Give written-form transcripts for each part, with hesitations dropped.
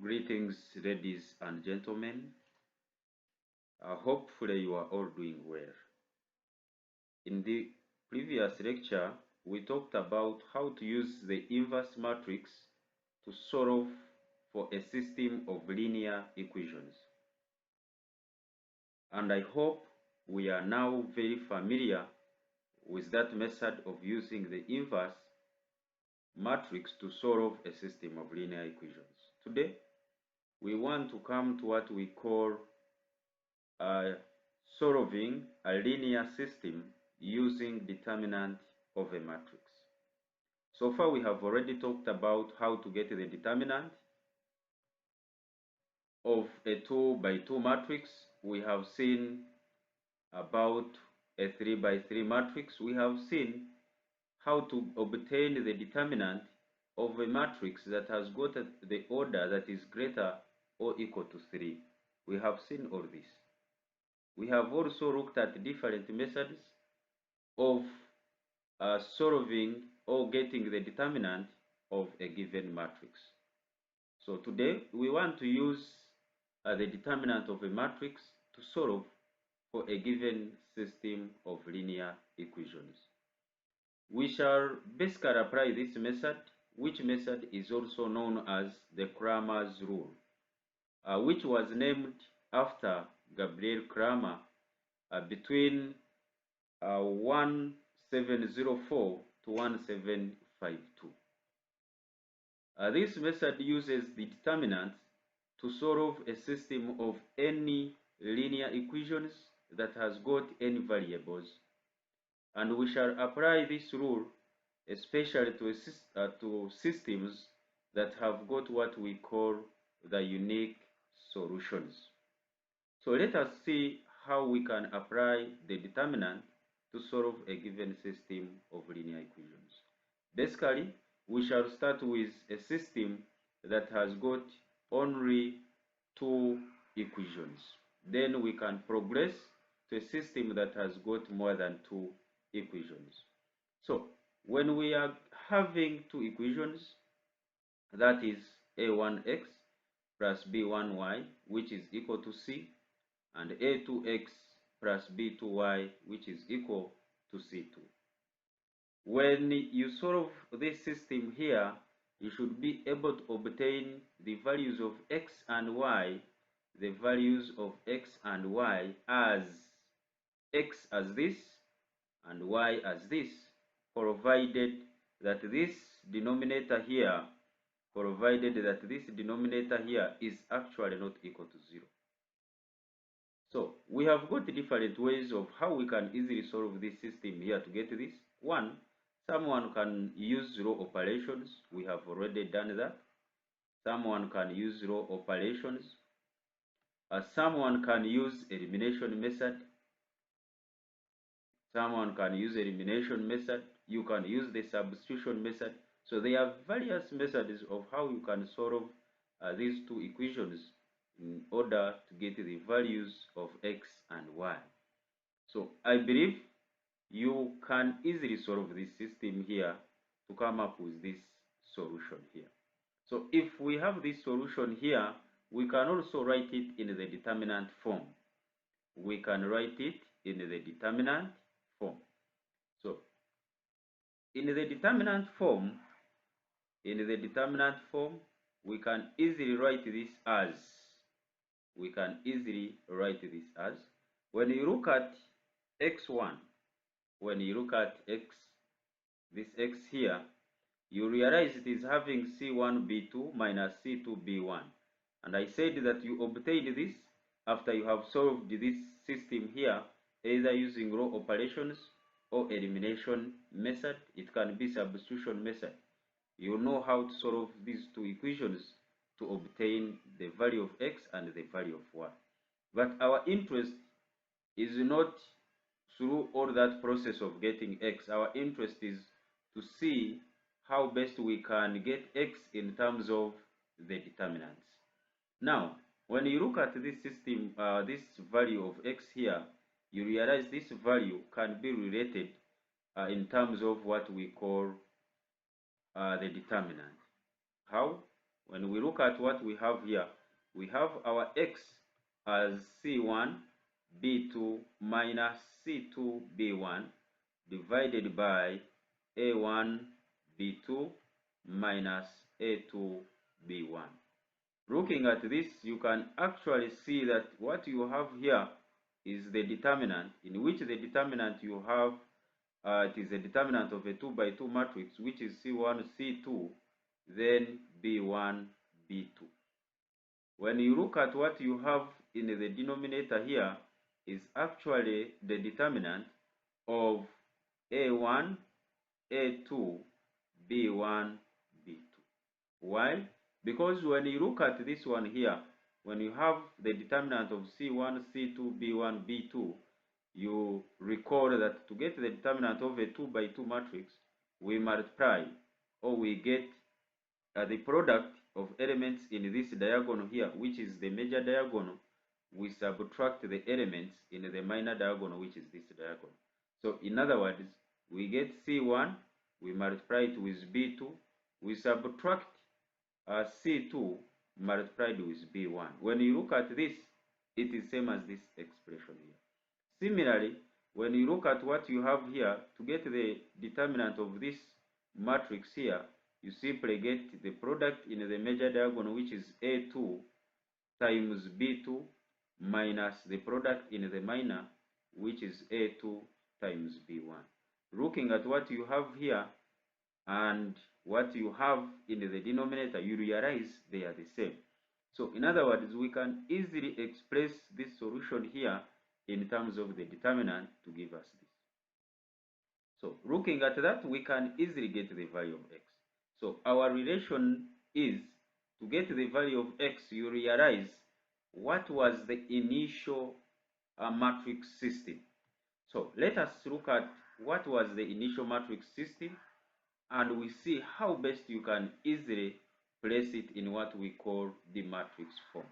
Greetings, ladies and gentlemen. Hopefully you are all doing well. In the previous lecture, we talked about how to use the inverse matrix to solve for a system of linear equations. And I hope we are now very familiar with that method of using the inverse matrix to solve a system of linear equations. Today, we want to come to what we call solving a linear system using determinant of a matrix. So far we have already talked about how to get the determinant of a 2 by 2 matrix. We have seen about a 3 by 3 matrix. We have seen how to obtain the determinant of a matrix that has got the order that is greater or equal to 3. We have seen all this. We have also looked at different methods of solving or getting the determinant of a given matrix. So today we want to use the determinant of a matrix to solve for a given system of linear equations. We shall basically apply this method, which method is also known as the Cramer Rule, which was named after Gabriel Cramer between 1704 to 1752. This method uses the determinants to solve a system of any linear equations that has got any variables, and we shall apply this rule especially to systems that have got what we call the unique solutions. So let us see how we can apply the determinant to solve a given system of linear equations. Basically, we shall start with a system that has got only 2 equations. Then we can progress to a system that has got more than 2 equations. So, when we are having 2 equations, that is a1x plus b1y, which is equal to c, and a2x plus b2y, which is equal to c2. When you solve this system here, you should be able to obtain the values of x and y, the values of x and y as x as this and y as this, provided that this denominator here is actually not equal to 0. So we have got different ways of how we can easily solve this system here to get this. One, someone can use row operations. We have already done that. Someone can use row operations. Someone can use elimination method. Someone can use elimination method. You can use the substitution method. So there are various methods of how you can solve these 2 equations in order to get the values of x and y. So I believe you can easily solve this system here to come up with this solution here. So if we have this solution here, we can also write it in the determinant form. We can write it in the determinant form. So in the determinant form, we can easily write this as, when you look at x1, when you look at x, this x here, you realize it is having c1b2 minus c2b1. And I said that you obtain this after you have solved this system here, either using row operations or elimination method. It can be substitution method. You know how to solve these 2 equations to obtain the value of x and the value of y. But our interest is not through all that process of getting x. Our interest is to see how best we can get x in terms of the determinants. Now, when you look at this system, this value of x here, you realize this value can be related in terms of what we call the determinant. How? When we look at what we have here, we have our x as C1 B2 minus C2 B1 divided by A1 B2 minus A2 B1. Looking at this, you can actually see that what you have here is the determinant, in which the determinant you have, it is a determinant of a 2 by 2 matrix, which is C1, C2, then B1, B2. When you look at what you have in the denominator here, is actually the determinant of A1, A2, B1, B2. Why? Because when you look at this one here, when you have the determinant of C1, C2, B1, B2, you recall that to get the determinant of a 2 by 2 matrix, we multiply, or we get the product of elements in this diagonal here, which is the major diagonal. We subtract the elements in the minor diagonal, which is this diagonal. So in other words, we get C1, we multiply it with B2, we subtract C2 multiplied with B1. When you look at this, it is same as this expression here. Similarly, when you look at what you have here, to get the determinant of this matrix here, you simply get the product in the major diagonal, which is A2 times B2 minus the product in the minor, which is A2 times B1. Looking at what you have here and what you have in the denominator, you realize they are the same. So in other words, we can easily express this solution here in terms of the determinant to give us this. So looking at that, we can easily get the value of x. So our relation is, to get the value of x, you realize what was the initial matrix system. So let us look at what was the initial matrix system, and we see how best you can easily place it in what we call the matrix form.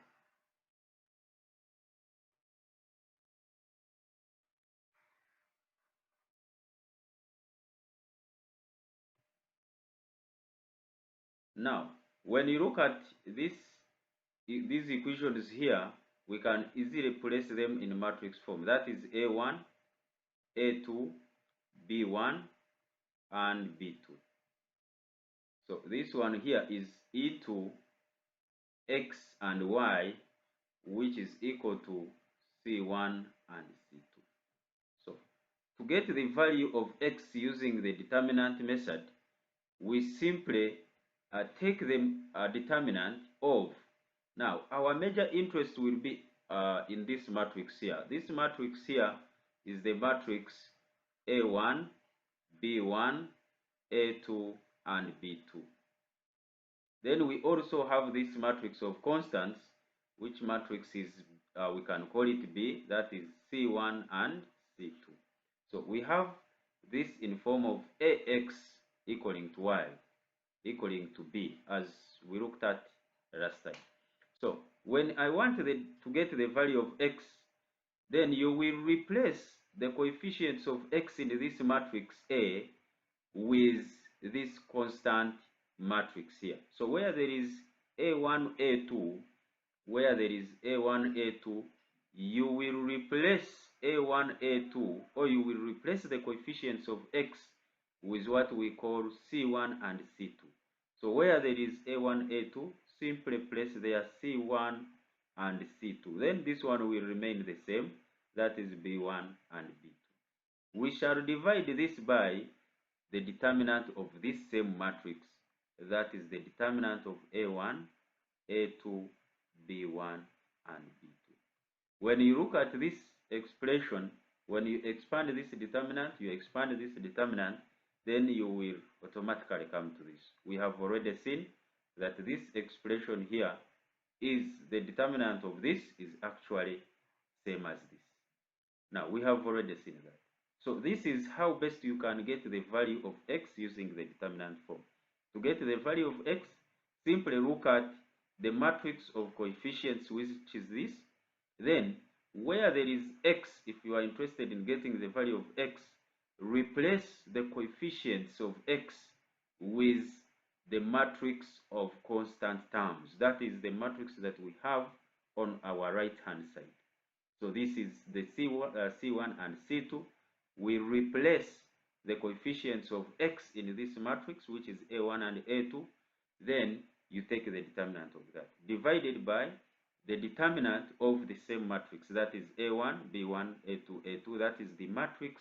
Now, when you look at these equations here, we can easily place them in matrix form. That is A1, A2, B1, and B2. So this one here is E2 x and y, which is equal to C1 and C2. So to get the value of x using the determinant method, we simply take the determinant of, now our major interest will be in this matrix here. This matrix here is the matrix A1, B1, A2, and B2. Then we also have this matrix of constants, which matrix is, we can call it B, that is C1 and C2. So we have this in form of AX equaling to Y equaling to B, as we looked at last time. So when I want to get the value of X, then you will replace the coefficients of X in this matrix A with this constant matrix here. So where there is A1, A2, where there is A1, A2, you will replace A1, A2, or you will replace the coefficients of X with what we call C1 and C2. So where there is A1, A2, simply place there C1 and C2. Then this one will remain the same, that is B1 and B2. We shall divide this by the determinant of this same matrix, that is the determinant of A1, A2, B1, and B2. When you look at this expression, when you expand this determinant, you expand this determinant, then you will automatically come to this. We have already seen that this expression here is the determinant of this is actually same as this. Now we have already seen that. So this is how best you can get the value of x using the determinant form. To get the value of x, simply look at the matrix of coefficients, which is this. Then where there is x, if you are interested in getting the value of x, replace the coefficients of x with the matrix of constant terms. That is the matrix that we have on our right hand side. So this is the C1 and C2. We replace the coefficients of x in this matrix, which is A1 and A2. Then you take the determinant of that, divided by the determinant of the same matrix. That is A1, B1, A2, A2. That is the matrix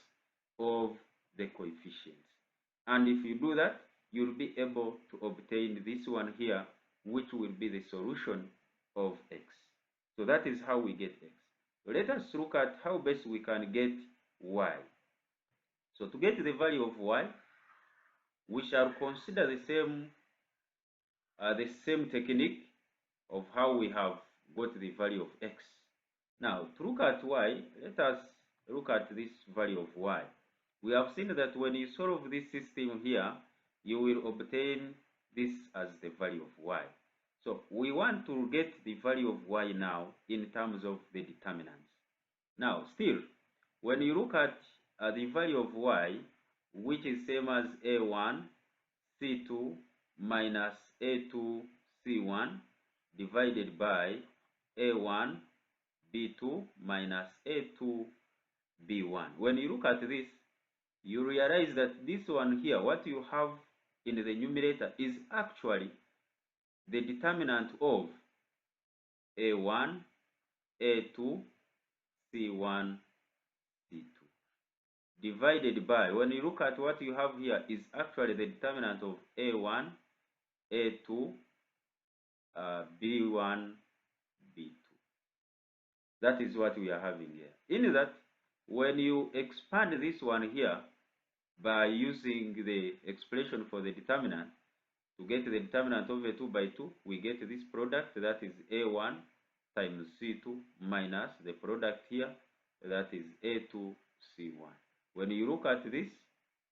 of the coefficients. And if you do that, you'll be able to obtain this one here, which will be the solution of x. So that is how we get x. So let us look at how best we can get y. So to get the value of y, we shall consider the same technique of how we have got the value of x. Now, to look at y, let us look at this value of y. We have seen that when you solve this system here, you will obtain this as the value of y. So we want to get the value of y now in terms of the determinants. Now, still, when you look at the value of y, which is same as a1 c2 minus a2 c1 divided by a1 b2 minus a2 b1. When you look at this, you realize that this one here, what you have in the numerator, is actually the determinant of a1, a2, c1, c2 divided by, when you look at what you have here, is actually the determinant of a1, a2, b1, b2. That is what we are having here. In that, when you expand this one here by using the expression for the determinant, to get the determinant of a 2 by 2, we get this product, that is a1 times c2 minus the product here, that is a2 c1. When you look at this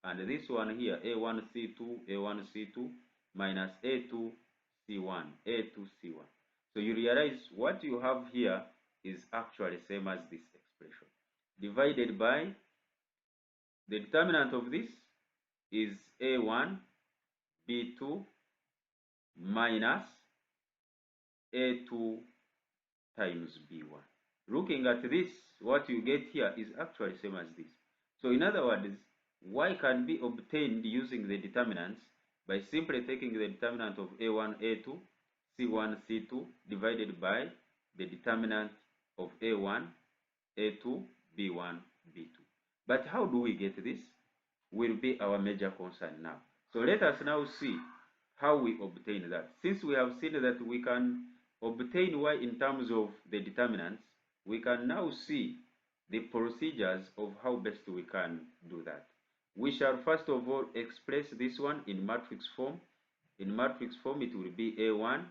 and this one here, a1 c2, a1 c2 minus a2 c1, a2 c1. So you realize what you have here is actually same as this expression, divided by the determinant of this is a1 b2 minus a2 times b1. Looking at this, what you get here is actually same as this. So in other words, y can be obtained using the determinants by simply taking the determinant of a1, a2, c1, c2 divided by the determinant of a1, a2, b1, b2. But how do we get this? Will be our major concern now. So let us now see how we obtain that. Since we have seen that we can obtain y in terms of the determinants, we can now see the procedures of how best we can do that. We shall first of all express this one in matrix form. In matrix form, it will be a1,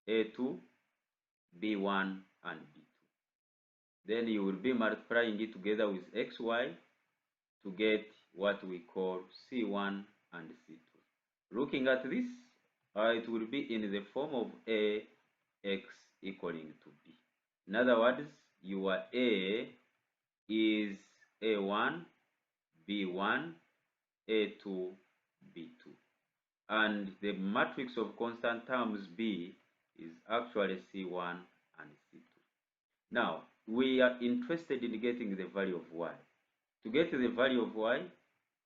a2, b1, and b2. Then you will be multiplying it together with xy to get what we call c1 and c2. Looking at this, it will be in the form of a x equaling to b. In other words, your a is a1, b1, a2, b2. And the matrix of constant terms b is actually c1 and c2. Now, we are interested in getting the value of y. To get the value of y,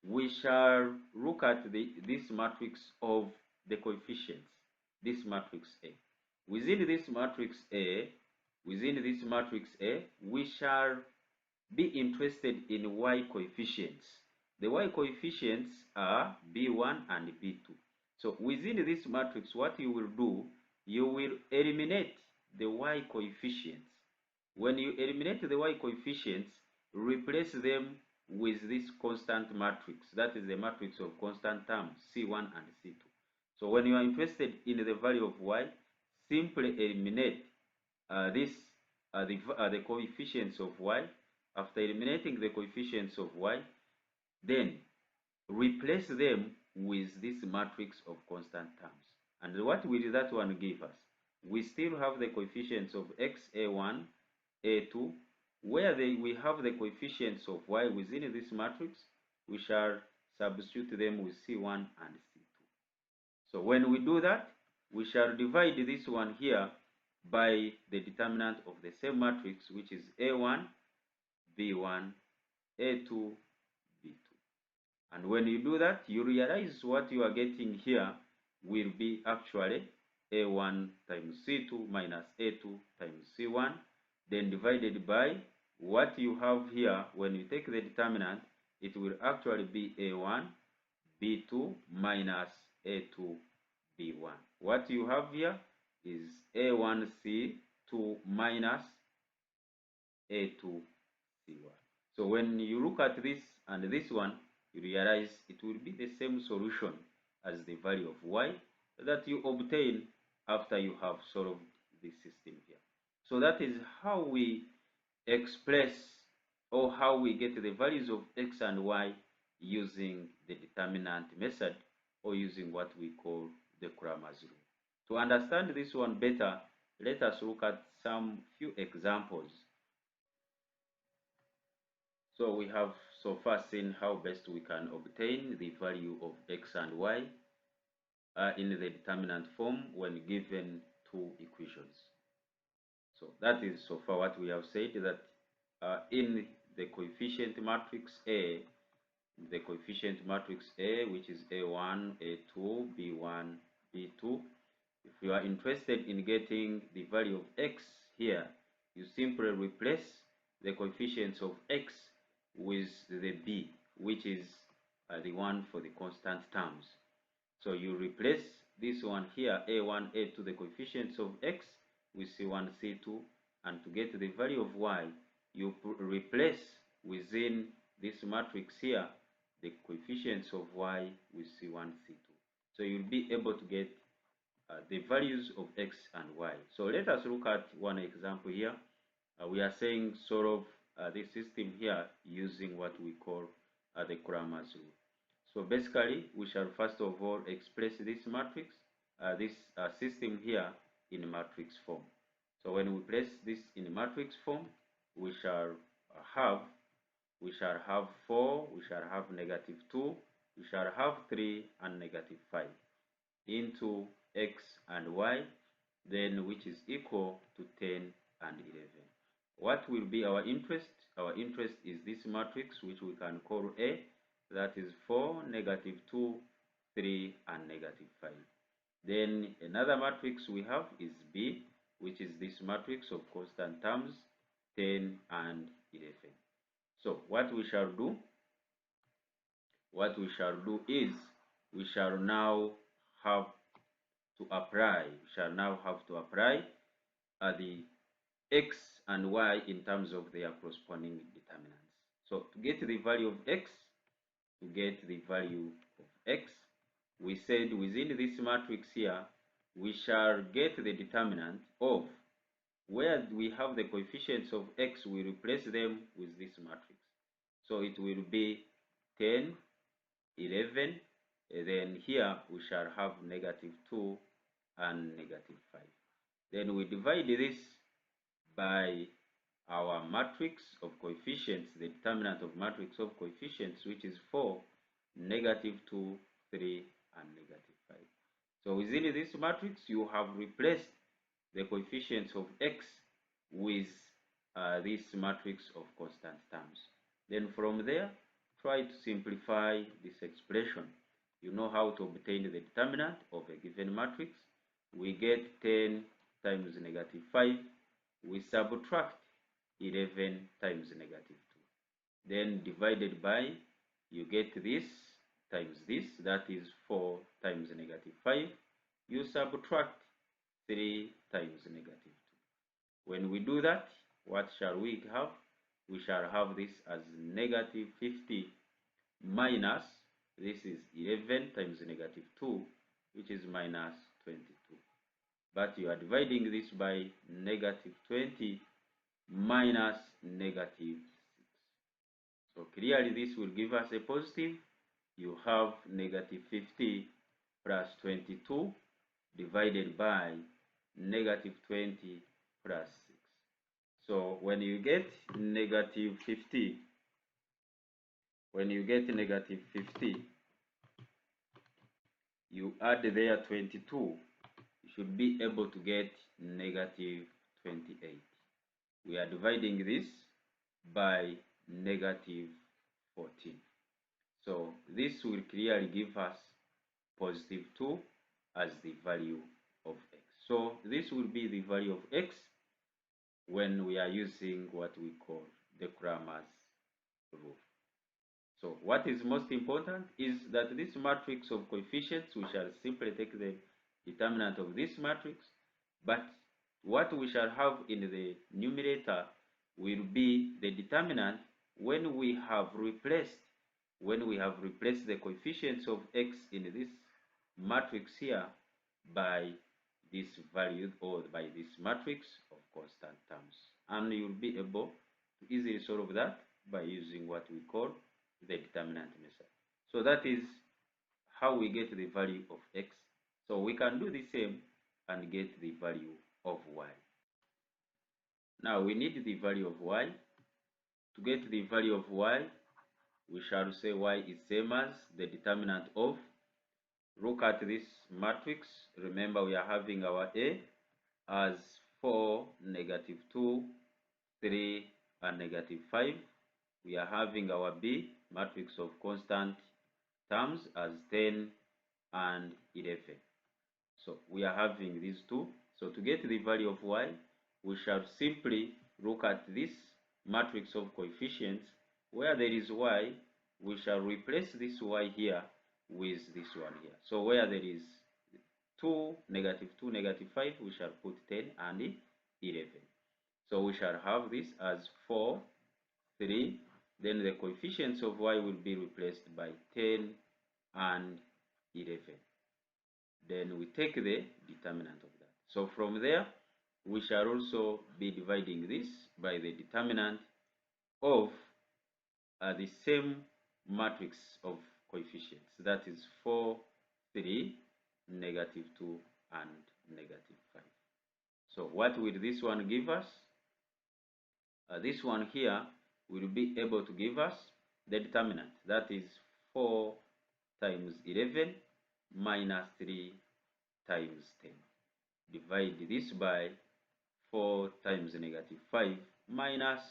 we shall look at this matrix of the coefficients, this matrix A. Within this matrix A, we shall be interested in y coefficients. The y coefficients are b1 and b2. So within this matrix, what you will do, you will eliminate the y coefficients. When you eliminate the y coefficients, replace them with this constant matrix. That is the matrix of constant terms, C1 and C2. So when you are interested in the value of y, simply eliminate the coefficients of y. After eliminating the coefficients of y, then replace them with this matrix of constant terms. And what will that one give us? We still have the coefficients of x, a1, a2, where we have the coefficients of y within this matrix, we shall substitute them with c1 and c2. So when we do that, we shall divide this one here by the determinant of the same matrix, which is A1, B1, A2, B2. And when you do that, you realize what you are getting here will be actually A1 times C2 minus A2 times C1, then divided by what you have here. When you take the determinant, it will actually be A1 B2 minus A2 B1. What you have here is A1 C2 minus A2 C1. So when you look at this and this one, you realize it will be the same solution as the value of y that you obtain after you have solved this system here. So that is how we express or how we get the values of x and y using the determinant method or using what we call the Cramer Rule. To understand this one better, let us look at some few examples. So we have so far seen how best we can obtain the value of x and y in the determinant form when given two equations. So that is so far what we have said, that in the coefficient matrix A, which is A1, A2, B1, B2, if you are interested in getting the value of x here, you simply replace the coefficients of x with the b, which is the one for the constant terms. So you replace this one here, A1, A2, the coefficients of x with C1, C2, and to get the value of y, you replace within this matrix here the coefficients of y with C1, C2. So you'll be able to get the values of x and y. So let us look at one example here. We are saying solve this system here using what we call the Cramer Rule. So basically, we shall first of all express this matrix, this system here in matrix form. So when we place this in matrix form, we shall have 4, we shall have -2, we shall have 3 and -5 into x and y, then which is equal to 10 and 11. What will be our interest? Our interest is this matrix, which we can call A, that is 4, -2, 3, and -5. Then another matrix we have is B, which is this matrix of constant terms, 10 and 11. So what we shall do is we shall now have to apply the x and y in terms of their corresponding determinants. So to get the value of x, we said within this matrix here, we shall get the determinant of where we have the coefficients of x, we replace them with this matrix. So it will be 10, 11, and then here we shall have -2 and -5. Then we divide this by our matrix of coefficients, the determinant of matrix of coefficients, which is 4, -2, 3, and -5. So within this matrix, you have replaced the coefficients of x with this matrix of constant terms. Then from there, try to simplify this expression. You know how to obtain the determinant of a given matrix. We get 10 times -5. We subtract 11 times -2. Then divided by, you get this times this, that is 4 times -5. You subtract 3 times -2. When we do that, what shall we have? We shall have this as -50 minus, this is 11 times -2, which is -22. But you are dividing this by -20 minus -6. So clearly this will give us a positive. You have -50 plus 22 divided by -20 plus 6. So when you get -50, you add there 22, you should be able to get negative 28. We are dividing this by negative 14. So this will clearly give us positive 2 as the value of x. So this will be the value of x when we are using what we call the Cramer's rule. So what is most important is that this matrix of coefficients, we shall simply take the determinant of this matrix, but what we shall have in the numerator will be the determinant when we have replaced the coefficients of x in this matrix here by this value or by this matrix of constant terms. And you'll be able to easily solve that by using what we call the determinant method. So that is how we get the value of x. So we can do the same and get the value of y. Now we need the value of y. To get the value of y, we shall say y is same as the determinant of. Look at this matrix. Remember, we are having our A as 4, negative 2, 3, and negative 5. We are having our B, matrix of constant terms, as 10 and 11. So we are having these two. So to get the value of y, we shall simply look at this matrix of coefficients. Where there is y, we shall replace this y here with this one here. So where there is 2, negative 5, we shall put 10 and 11. So we shall have this as 4, 3. Then the coefficients of y will be replaced by 10 and 11. Then we take the determinant of that. So from there, we shall also be dividing this by the determinant of the same matrix of coefficients. That is 4, 3, negative 2, and negative 5. So what will this one give us? This one here will be able to give us the determinant. That is 4 times 11 minus 3 times 10. Divide this by 4 times negative 5 minus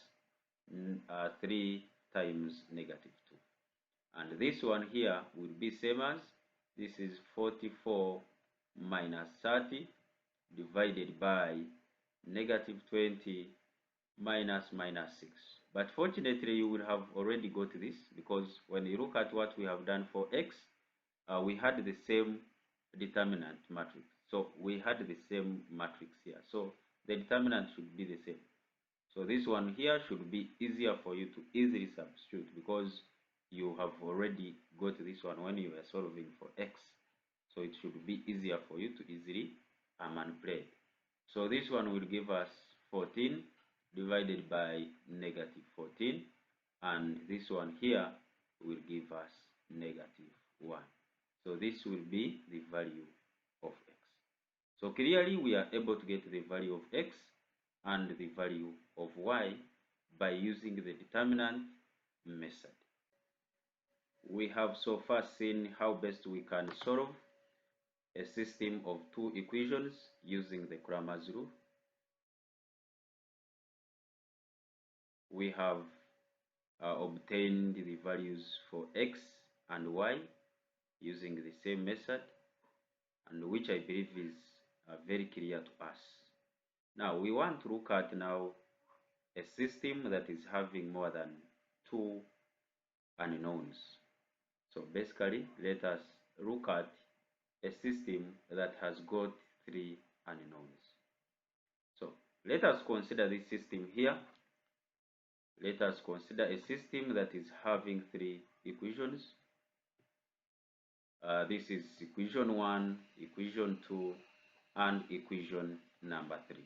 3 times negative 2. And this one here will be same as, this is 44 minus 30 divided by negative 20 minus 6. But fortunately, you will have already got this, because when you look at what we have done for x, we had the same determinant matrix. So we had the same matrix here. So the determinant should be the same. So this one here should be easier for you to easily substitute, because you have already got this one when you are solving for x. So it should be easier for you to easily manipulate. So this one will give us 14 divided by negative 14, and this one here will give us negative 1. So this will be the value of x. So clearly we are able to get the value of x and the value of y by using the determinant method. We have so far seen how best we can solve a system of two equations using the Cramer's rule. We have obtained the values for x and y using the same method, and which I believe is very clear to us. Now we want to look at now a system that is having more than two unknowns. So basically, let us look at a system that has got three unknowns. So let us consider this system here. Let us consider a system that is having three equations. This is equation 1, equation 2, and equation number 3.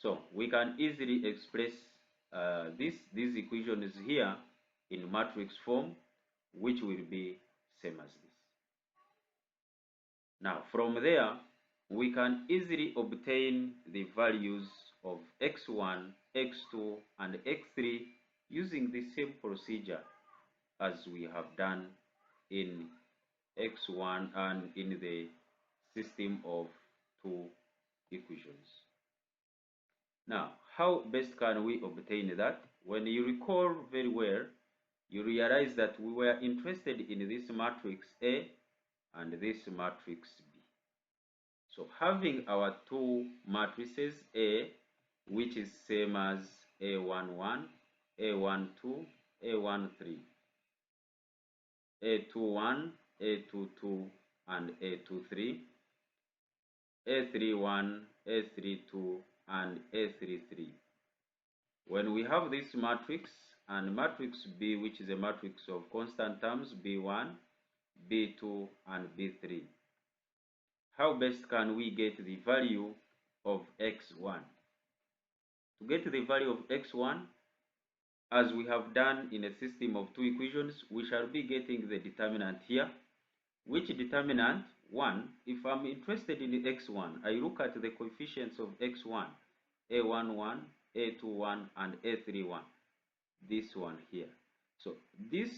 So we can easily express these equations here in matrix form, which will be same as this. Now from there, we can easily obtain the values of x1, x2, and x3 using the same procedure as we have done in x1 and in the system of two equations. Now, how best can we obtain that? When you recall very well, you realize that we were interested in this matrix A and this matrix B. So having our two matrices A, which is same as A11, A12, A13, A21, A22, and A23, A31, A32, and A33. When we have this matrix and matrix B, which is a matrix of constant terms, B1, B2, and B3, how best can we get the value of x1? To get the value of x1, as we have done in a system of two equations, we shall be getting the determinant here. Which determinant? 1. If I'm interested in x1, I look at the coefficients of x1, a11, a21, and a31. This one here. So this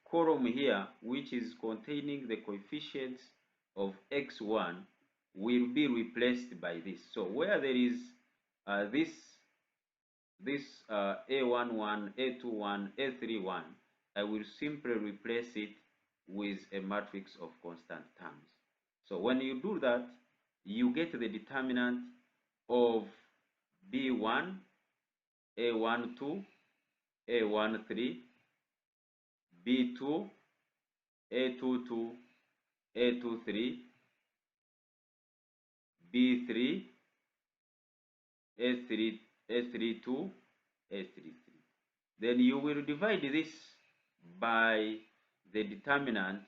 column here, which is containing the coefficients of x1, will be replaced by this. So where there is this a11, a21, a31, I will simply replace it with a matrix of constant terms. So when you do that, you get the determinant of b1, a12, a13, b2, a22, a23, b3, a3, a32, a33. Then you will divide this by the determinant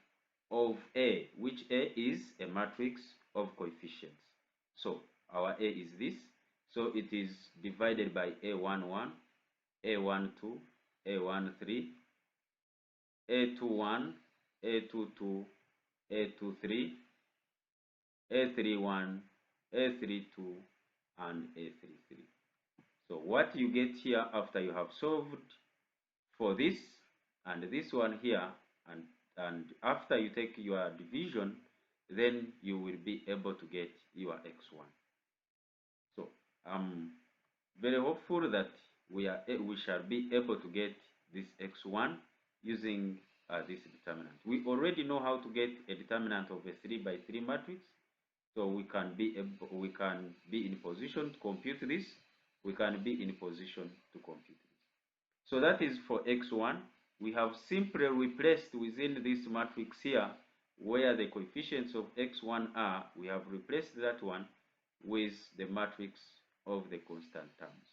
of A, which A is a matrix of coefficients. So our A is this. So it is divided by A11, A12, A13, A21, A22, A23, A31, A32, and A33. So what you get here after you have solved for this and this one here, and after you take your division, then you will be able to get your x1. So I'm very hopeful that we shall be able to get this x1 using this determinant. We already know how to get a determinant of a 3 by 3 matrix, so we can be in position to compute this. We can be in position to compute this. So that is for x1. We have simply replaced within this matrix here, where the coefficients of x1 are, we have replaced that one with the matrix of the constant terms.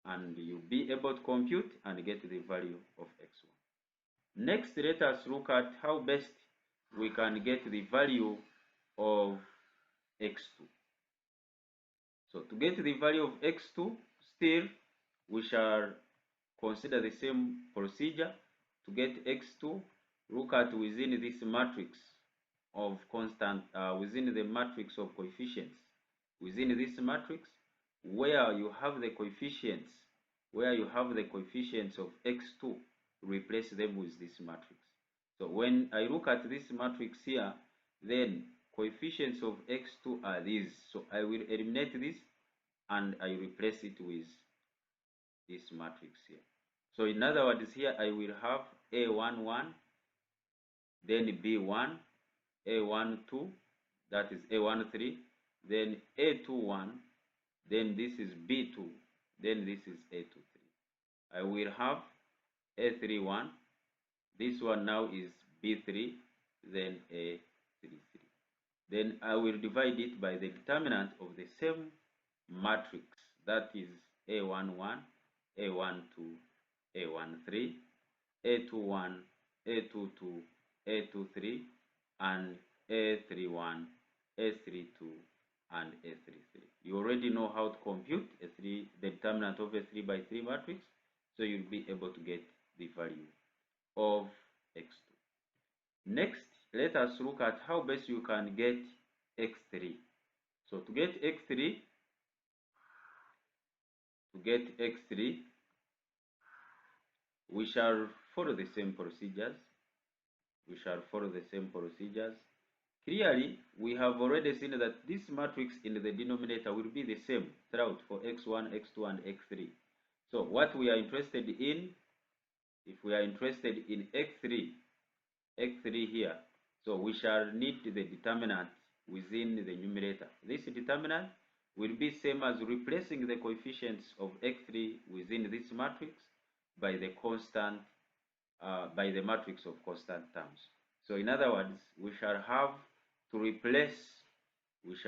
And you'll be able to compute and get the value of x1. Next, let us look at how best we can get the value of x2. So to get the value of x2, still we shall consider the same procedure. To get x2, look at within this matrix of constant, within the matrix of coefficients. Within this matrix, where you have the coefficients, of x2, replace them with this matrix. So when I look at this matrix here, then coefficients of x2 are these. So I will eliminate this and I replace it with this matrix here. So in other words, here I will have A11, then B1, A12, that is A13, then A21, then this is B2, then this is A23. I will have A31, this one now is B3, then A33. Then I will divide it by the determinant of the same matrix, that is A11, A12, A13, A21, A22, A23, and A31, A32, and A33. You already know how to compute the determinant of a 3 by 3 matrix, so you'll be able to get the value of x2. Next, let us look at how best you can get x3. So to get x3, we shall follow the same procedures. we shall follow the same procedures. Clearly, we have already seen that this matrix in the denominator will be the same throughout for x1, x2, and x3. So what we are interested in, if we are interested in x3 here, so we shall need the determinant within the numerator. This determinant will be same as replacing the coefficients of x3 within this matrix by the constant, by the matrix of constant terms. So in other words, we shall have to replace this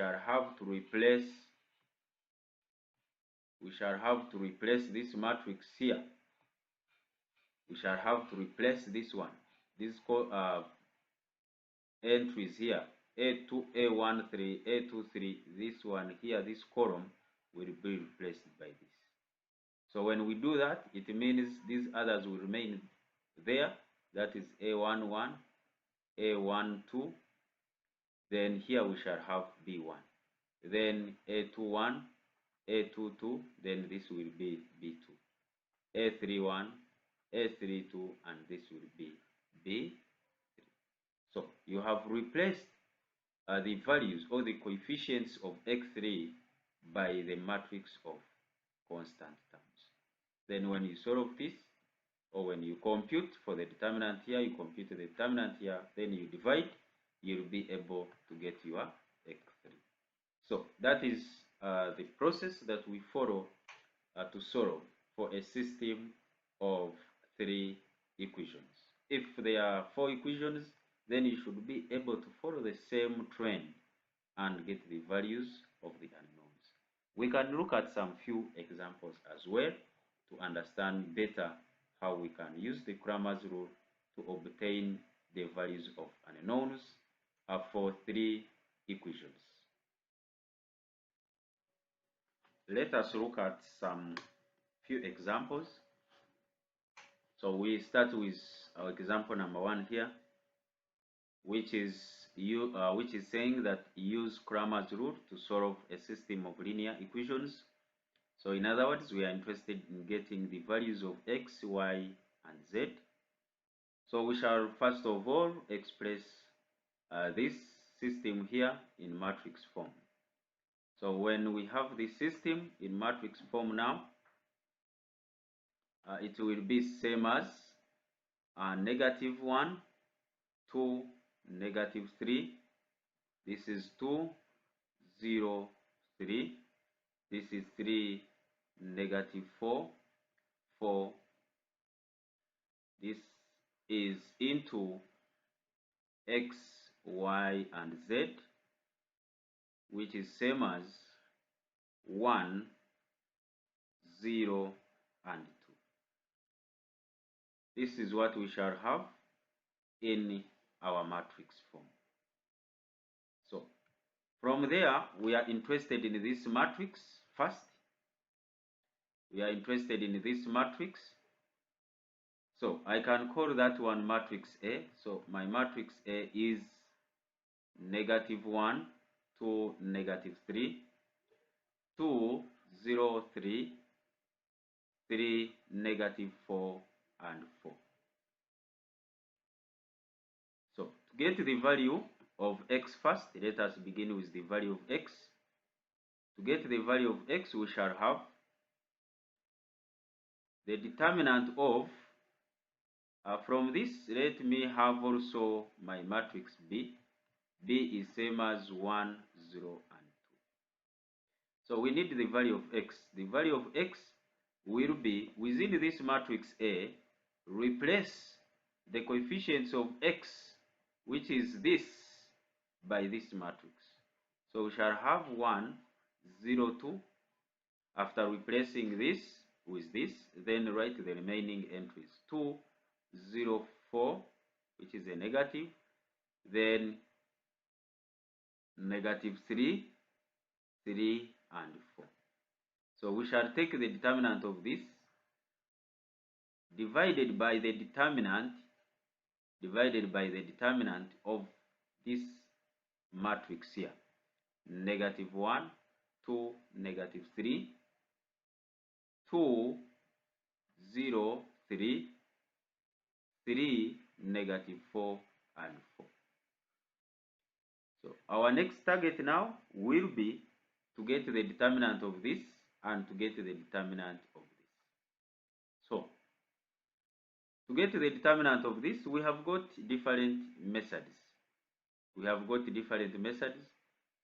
matrix here. We shall have to replace this one, these entries here, A2, A13, A23, this one here, this column will be replaced by this. So when we do that, it means these others will remain there. That is A11, A12. Then here we shall have B1. Then A21, A22. Then this will be B2. A31, A32, and this will be B3. So you have replaced the values or the coefficients of x3 by the matrix of constant terms. Then when you solve this, or when you compute for the determinant here, you compute the determinant here, then you divide, you'll be able to get your x3. So that is the process that we follow to solve for a system of 3 equations. If there are 4 equations, then you should be able to follow the same trend and get the values of the unknowns. We can look at some few examples as well to understand better how we can use the Cramer Rule to obtain the values of unknowns for 3 equations. Let us look at some few examples. So we start with our example number 1 here, which is saying that use Cramer's rule to solve a system of linear equations. So in other words, we are interested in getting the values of x, y, and z. So we shall first of all express this system here in matrix form. So when we have this system in matrix form now, it will be same as -1, 2, -3. This is 2, 0, 3. This is 3, -4, 4. This is into x, y, and z, which is same as 1, 0, and 2. This is what we shall have in our matrix form. So from there, we are interested in this matrix first. We are interested in this matrix. So I can call that one matrix A. So my matrix A is -1, 2, -3, 2, 0, 3, 3, -4, and 4. So to get the value of x first, let us begin with the value of x. To get the value of x, we shall have the determinant of, from this, let me have also my matrix B. B is same as 1, 0, and 2. So we need the value of x. The value of x will be, within this matrix A, replace the coefficients of x, which is this, by this matrix. So we shall have 1, 0, 2. After replacing this with this, then write the remaining entries. 2, 0, 4, which is a negative. Then -3, 3, and 4. So we shall take the determinant of this divided by the determinant of this matrix here. -1, 2, -3, 2, 0, 3, 3, -4, and 4. So our next target now will be to get the determinant of this and to get the determinant of this. So to get the determinant of this, we have got different methods.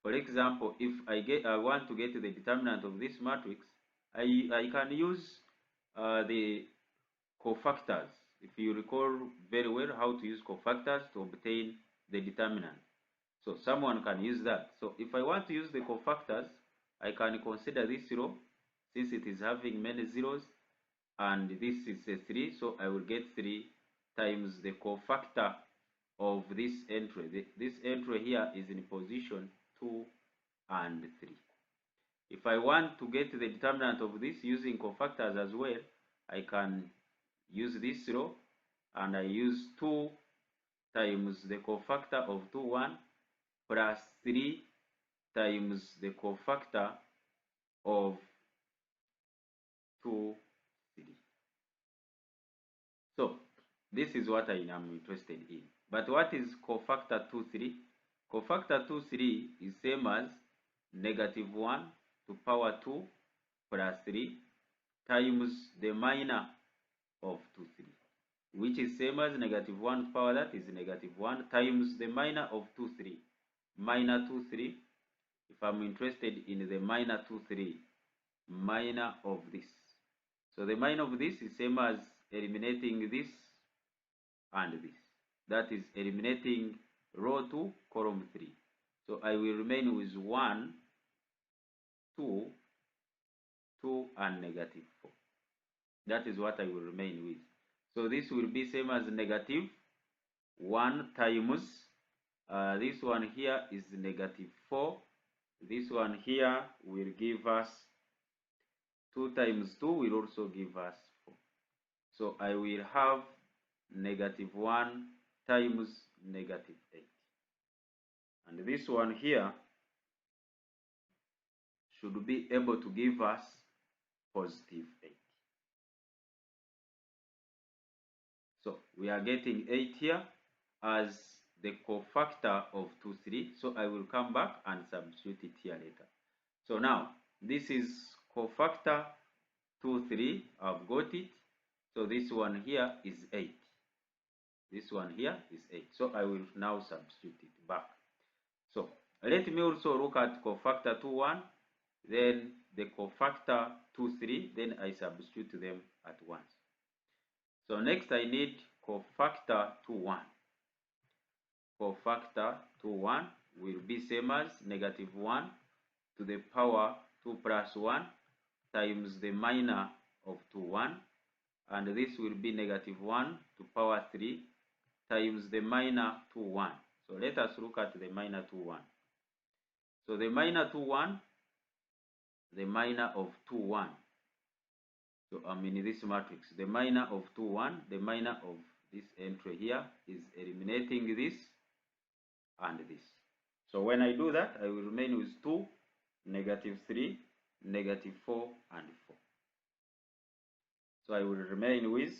For example, if I want to get the determinant of this matrix, I can use the cofactors. If you recall very well how to use cofactors to obtain the determinant. So someone can use that. So if I want to use the cofactors, I can consider this row since it is having many zeros and this is a 3, so I will get 3 times the cofactor of this entry. This entry here is in position 2 and 3. If I want to get the determinant of this using cofactors as well, I can use this row and I use 2 times the cofactor of 2, 1 plus 3 times the cofactor of 2, 3. So this is what I am interested in. But what is cofactor 2, 3? Cofactor 2, 3 is same as negative 1 to power 2 plus 3 times the minor of 2, 3, which is same as negative 1 to power that is negative 1 times the minor of 2, 3. Minor 2, 3. If I'm interested in the minor 2, 3, minor of this. So the minor of this is same as eliminating this and this. That is eliminating row 2, column 3. So I will remain with 1, 2, 2, and negative 4. That is what I will remain with. So this will be same as negative 1 times this one here is negative 4. This one here will give us 2 times 2 will also give us 4. So I will have negative 1 times negative 8. And this one here should be able to give us positive 8. So we are getting 8 here as the cofactor of 2, 3. So I will come back and substitute it here later. So now this is cofactor 2, 3. I've got it. So this one here is 8. This one here is 8. So I will now substitute it back. So let me also look at cofactor 2, 1. Then the cofactor 2, 3. Then I substitute them at once. So next I need cofactor 2, 1. Cofactor 2, 1 will be same as negative 1 to the power 2 plus 1 times the minor of 2, 1. And this will be negative 1 to power 3 times the minor 2, 1. So let us look at the minor 2, 1. So the minor 2, 1, the minor of 2, 1. So I'm in this matrix. The minor of 2, 1, the minor of this entry here is eliminating this and this. So when I do that, I will remain with 2, negative 3, negative 4, and 4. So I will remain with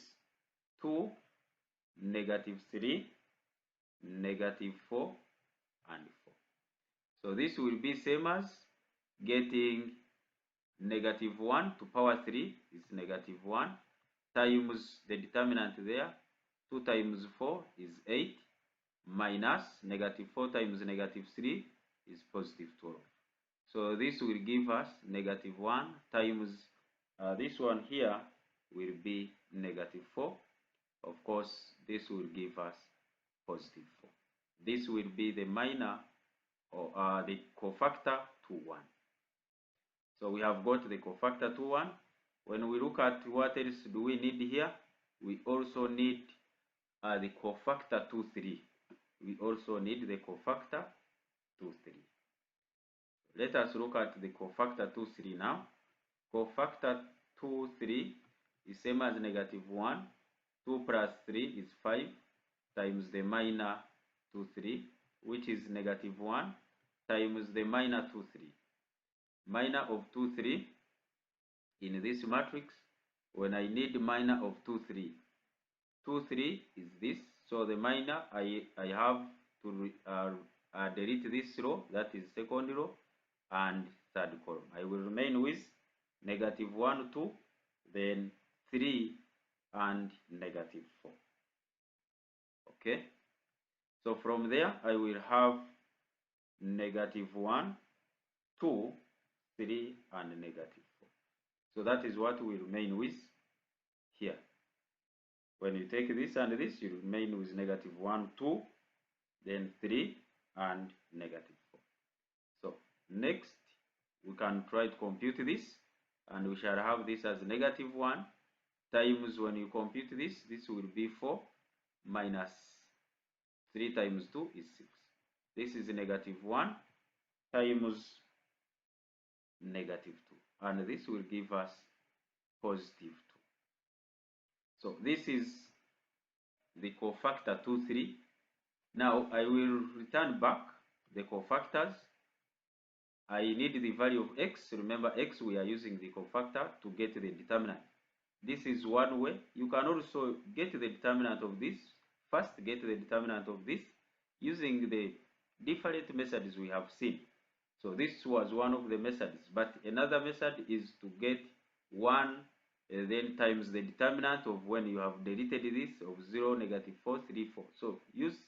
2, negative 3, negative 4, and 4. So this will be same as getting negative 1 to power 3 is negative 1 times the determinant there. 2 times 4 is 8 minus negative 4 times negative 3 is positive 12. So this will give us negative 1 times this one here will be negative 4. Of course, this will give us positive 4. This will be the minor or the cofactor 2, 1. So we have got the cofactor 2, 1. When we look at what else do we need here, we also need the cofactor 2, 3. We also need the cofactor 2, 3. Let us look at the cofactor 2, 3 now. Cofactor 2, 3 is same as negative 1. 2 plus 3 is 5 times the minor 2, 3, which is negative 1 times the minor 2, 3. Minor of 2, 3 in this matrix, when I need minor of 2, 3. 2, 3 is this, So the minor, I have to delete this row, that is second row, and third column. I will remain with -1, 2, then 3, and -4. Okay. So from there, I will have -1, 2, 3, and -4. So that is what we remain with here. When you take this and this, you remain with -1, 2, then 3, and -4. So next, we can try to compute this, and we shall have this as -1 times, when you compute this will be 4 minus 3 times 2 is 6. This is -1 times -2, and this will give us +2. So this is the cofactor 2, 3. Now I will return back the cofactors. I need the value of x. Remember, x, we are using the cofactor to get the determinant. This is one way. You can also get the determinant of this. First, get the determinant of this using the different methods we have seen. So this was one of the methods, but another method is to get 1 then times the determinant of when you have deleted this of 0, -4, 3, 4. So use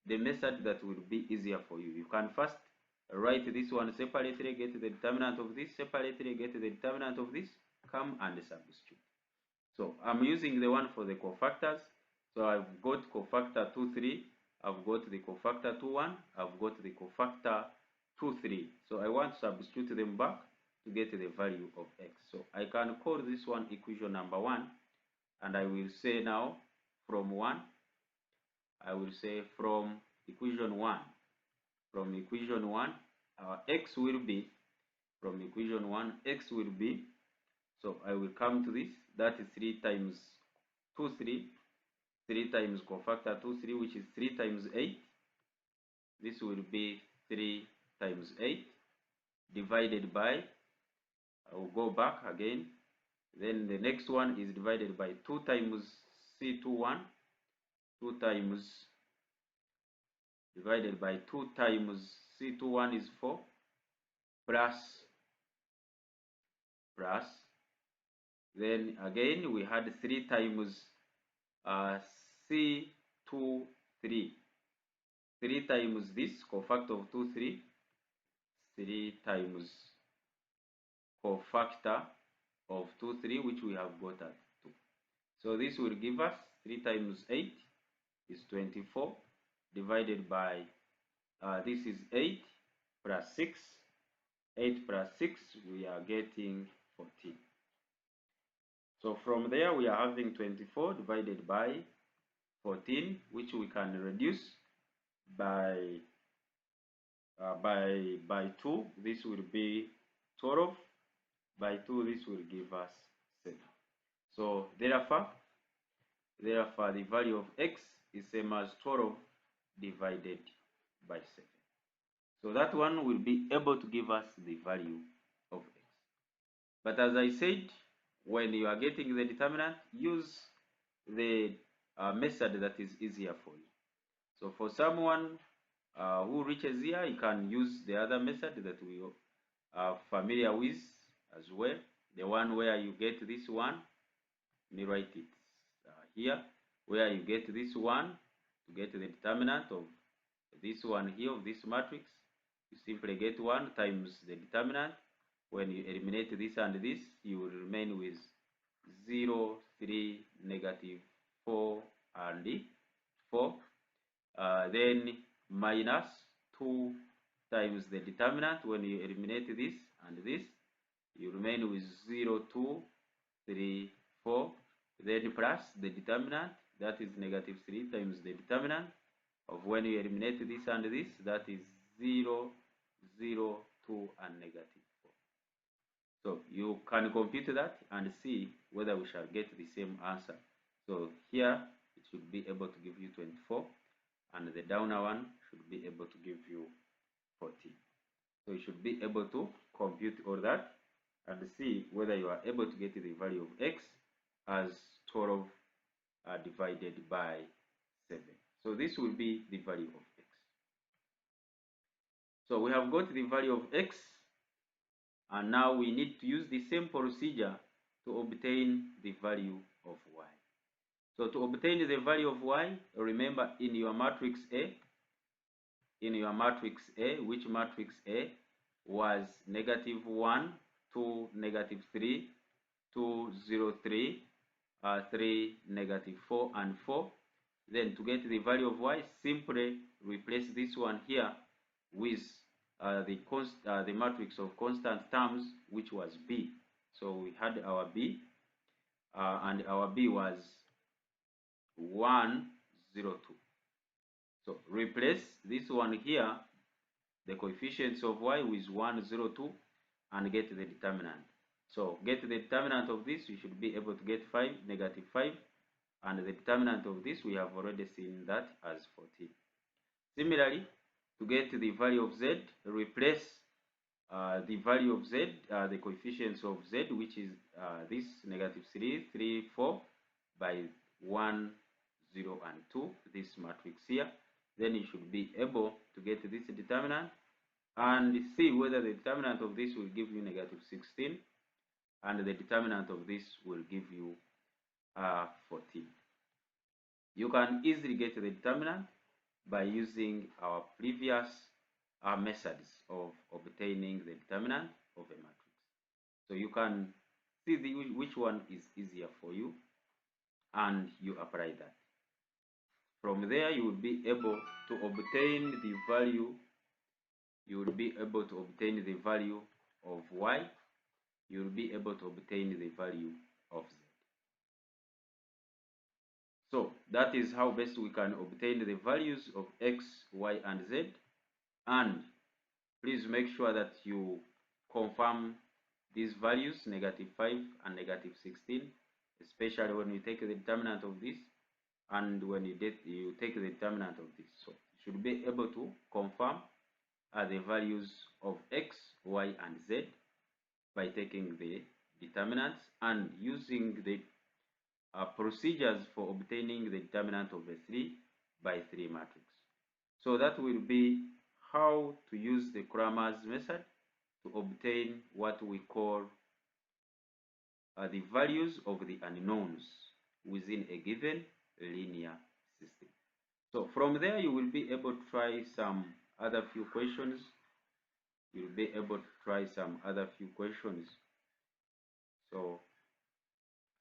the method that will be easier for you. You can first write this one separately, get the determinant of this separately, get the determinant of this, come and substitute. So I'm using the one for the cofactors. So I've got cofactor 2, 3, I've got the cofactor 2, 1, I've got the cofactor 2, 3. So I want to substitute them back to get the value of x. So I can call this one equation number 1, and I will say now from 1, I will say from equation 1, our x will be, from equation 1, x will be, so I will come to this, that is 3 times 2, 3, 3 times cofactor 2, 3, which is 3 times 8. This will be 3 times 8 divided by, I will go back again, then the next one is divided by 2 times C21, 2 times divided by 2 times C21 is 4, plus, then again we had 3 times C23, 3 times this cofactor of 2, 3, 3 times cofactor of 2, 3, which we have got at 2. So this will give us 3 times 8 is 24 divided by, this is 8 plus 6. 8 plus 6, we are getting 14. So from there, we are having 24 divided by 14, which we can reduce by 2. This will be 12. By 2, this will give us 7. So therefore, the value of x is same as 12 divided by 7. So that one will be able to give us the value of x. But as I said, when you are getting the determinant, use the method that is easier for you. So for someone who reaches here, you can use the other method that we are familiar with as well. The one where you get this one, let me write it here, where you get this one to get the determinant of this one here of this matrix. You simply get 1 times the determinant. When you eliminate this and this, you will remain with 0, 3, -4, and 4. Then minus 2 times the determinant. When you eliminate this and this, you remain with 0, 2, 3, 4. Then plus the determinant, that is -3 times the determinant of when you eliminate this and this, that is 0, 0, 2, and -4. So you can compute that and see whether we shall get the same answer. So here it should be able to give you 24, and the downer one should be able to give you 14. So you should be able to compute all that and see whether you are able to get the value of x as 12 divided by 7. So this will be the value of x. So we have got the value of x, and now we need to use the same procedure to obtain the value of y. So to obtain the value of y, remember in your matrix A, which matrix A was -1, 2, -3, 2, 0, 3, 3, -4, and 4. Then to get the value of y, simply replace this one here with the matrix of constant terms, which was B. So we had our B, and our B was 1, 0, 2. So replace this one here, the coefficients of y, with 1, 0, 2, and get the determinant. So get the determinant of this, you should be able to get 5, -5, and the determinant of this, we have already seen that as 14. Similarly, to get the value of z, replace the value of z, the coefficients of z, which is this -3, 3, 4, by 1, 0, and 2, this matrix here. Then you should be able to get this determinant and see whether the determinant of this will give you -16 and the determinant of this will give you 14. You can easily get the determinant by using our previous methods of obtaining the determinant of a matrix. So you can see which one is easier for you, and you apply that. From there, you will be able to obtain the value. You will be able to obtain the value of y. You will be able to obtain the value of z. So that is how best we can obtain the values of x, y, and z. And please make sure that you confirm these values, -5 and -16, especially when you take the determinant of this and when you take the determinant of this. So you should be able to confirm the values of x, y, and z by taking the determinants and using the procedures for obtaining the determinant of a 3 by 3 matrix. So that will be how to use the Cramer's method to obtain what we call the values of the unknowns within a given linear system. So from there, you will be able to try some other few questions. You'll be able to try some other few questions. So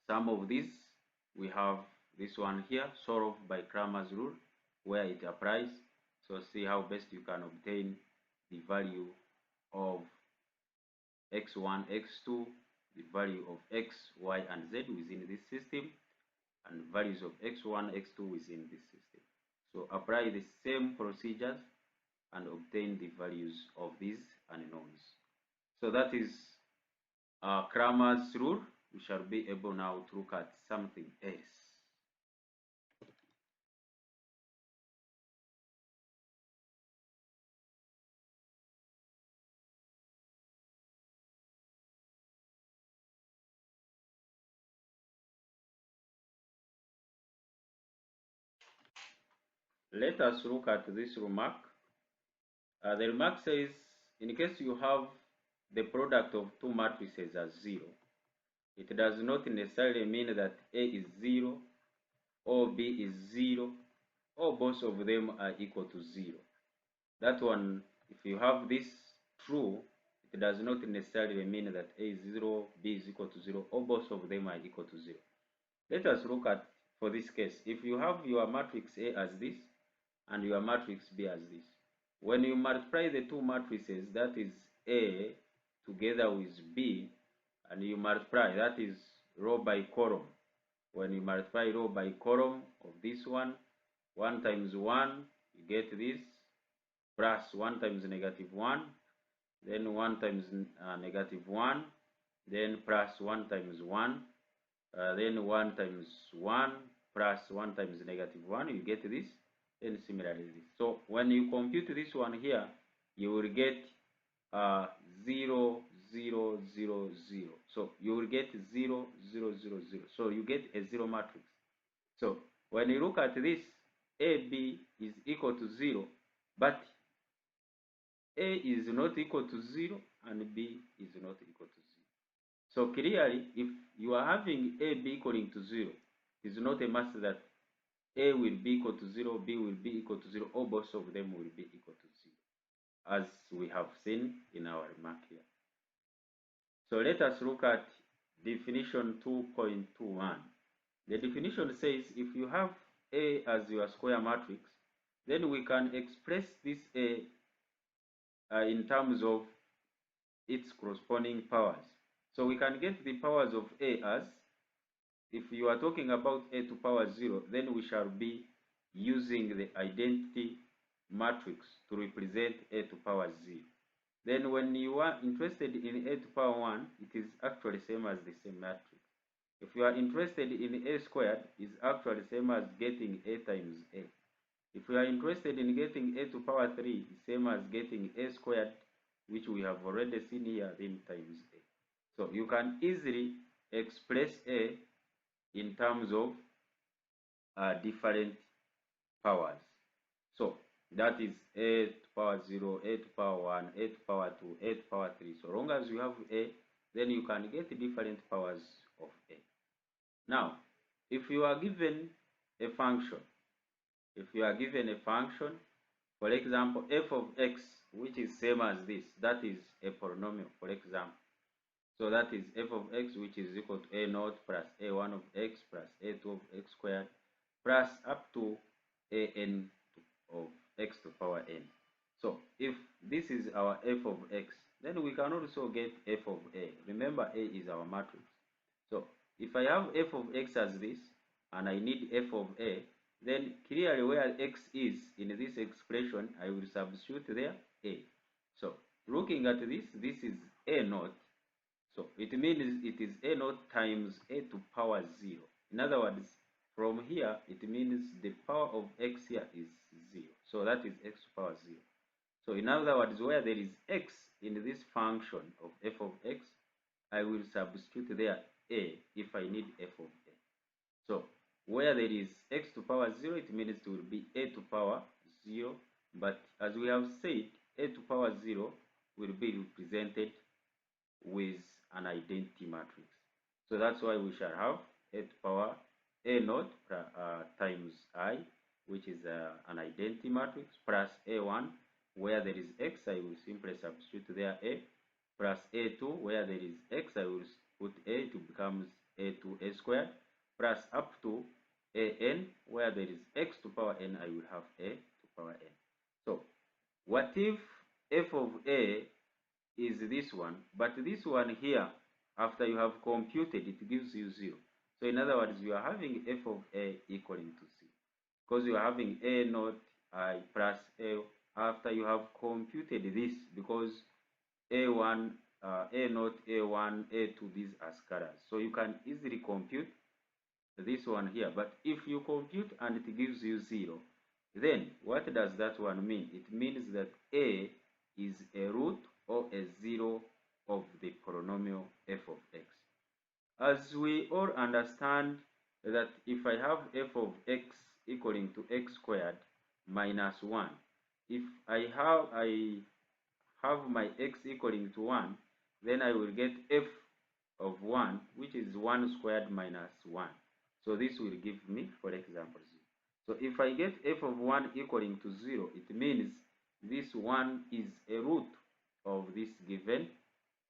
some of these, we have this one here, solved by Cramer's rule, where it applies. So see how best you can obtain the value of x1, x2, the value of x, y, and z within this system, and values of x1, x2 within this system. So apply the same procedures and obtain the values of these unknowns. So that is Cramer's rule. We shall be able now to look at something else. Let us look at this remark. The remark says, in case you have the product of two matrices as 0, it does not necessarily mean that A is 0, or B is 0, or both of them are equal to 0. That one, if you have this true, it does not necessarily mean that A is 0, B is equal to 0, or both of them are equal to 0. Let us look at, for this case, if you have your matrix A as this, and your matrix B as this. When you multiply the two matrices, that is A together with B, and you multiply, that is row by column. When you multiply row by column of this one, 1 times 1, you get this, plus 1 times -1, then 1 times -1, then plus 1 times 1, then 1 times 1, plus 1 times -1, you get this. Then similarly this. So when you compute this one here, you will get 0, 0, 0, 0. So you will get 0, 0, 0, 0. So you get a 0 matrix. So when you look at this, AB is equal to 0, but A is not equal to 0 and B is not equal to 0. So clearly, if you are having AB equaling to 0, it is not a must that A will be equal to 0, B will be equal to 0, or both of them will be equal to 0, as we have seen in our remark here. So let us look at definition 2.21. The definition says if you have A as your square matrix, then we can express this A in terms of its corresponding powers. So we can get the powers of A as, if you are talking about A to power 0, then we shall be using the identity matrix to represent A to power 0. Then when you are interested in A to power 1, it is actually same as the same matrix. If you are interested in A squared, it's actually same as getting A times A. If you are interested in getting A to power 3, it's same as getting A squared, which we have already seen here, then times A. So you can easily express A in terms of different powers. So that is A to power 0, A to power 1, A to power 2, A to power 3. So long as you have A, then you can get different powers of A. Now, if you are given a function, for example, f of x, which is same as this, that is a polynomial, for example. So that is f of x, which is equal to a naught plus a1 of x plus a2 of x squared plus up to an of x to power n. So if this is our f of x, then we can also get f of a. Remember, a is our matrix. So if I have f of x as this, and I need f of a, then clearly where x is in this expression, I will substitute there a. So looking at this, this is a naught. So it means it is a naught times a to power 0. In other words, from here, it means the power of x here is 0. So that is x to power 0. So in other words, where there is x in this function of f of x, I will substitute there a if I need f of a. So where there is x to power 0, it means it will be a to power 0. But as we have said, a to power 0 will be represented with an identity matrix. So that's why we shall have a to power a naught times I, which is an identity matrix, plus a1, where there is x, I will simply substitute there a, plus a2, where there is x, I will put a, it becomes a2 a squared, plus up to an, where there is x to power n, I will have a to power n. So what if f of a is this one, but this one here, after you have computed, it gives you 0. So in other words, you are having f of a equaling to 0, because you are having a naught I plus a after you have computed this, because a1, a naught, a1, a2, these are scalars. So you can easily compute this one here. But if you compute and it gives you 0, then what does that one mean? It means that a is a root or a 0 of the polynomial f of x. As we all understand that if I have f of x equaling to x squared minus 1, if I have my x equaling to 1, then I will get f of 1, which is 1 squared minus 1. So this will give me, for example, 0. So if I get f of 1 equaling to 0, it means this 1 is a root of this given